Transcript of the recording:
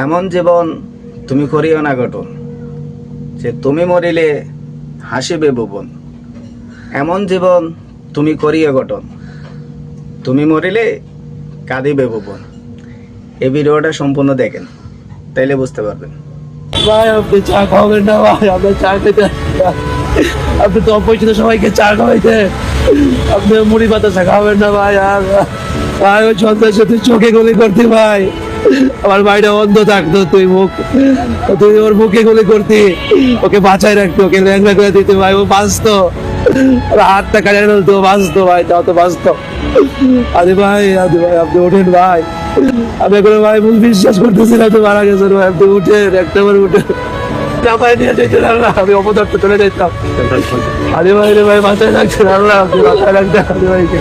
এমন জীবন তুমি করিও না গঠন, যে তুমি মরিলে হাসিবে ভুবন। এমন জীবন তুমি করিও গঠন, তুমি মরিলে কাঁদিবে ভুবন। এই ভিডিওটা সম্পূর্ণ দেখেন, তাইলে বুঝতে পারবেন। ভাই আপনি চা খাওয়াবেন না ভাই, আপনার চা খেতে আপনি তো অপরিচিত সবাইকে চা খাওয়াইতে, আপনি মুড়ি বাতাসা খাওয়াবেন না ভাই। আর ভাই ওই সন্ধ্যার সাথে চোখে গুলি করতি ভাই, আমার ভাইটা অন্ধ থাকতো, তুই ওর মুখে গুলি করতি, ওকে বাঁচায় রাখতো, ওকে ল্যাংলা করে দিতে ভাই, ও বাঁচতো, ওর হাতটা কাটিয়ে ফেলতো, বাঁচতো ভাই, তাও তো বাঁচতো। আরে ভাই আপনি ওঠেন ভাই, আমি এখন ভাই ভুল বিশ্বাস করতেছি না, তো মারা গেছেন ভাই, আপনি উঠেন, একটা বার উঠেন। চাপায় নিয়ে যেতেন আল্লাহ, আমি অপদার্থ চলে যেতাম। আরে ভাই রে ভাই, মাথায় রাখছেন আল্লাহ, আপনি মাথায় রাখতেন আরে ভাইকে।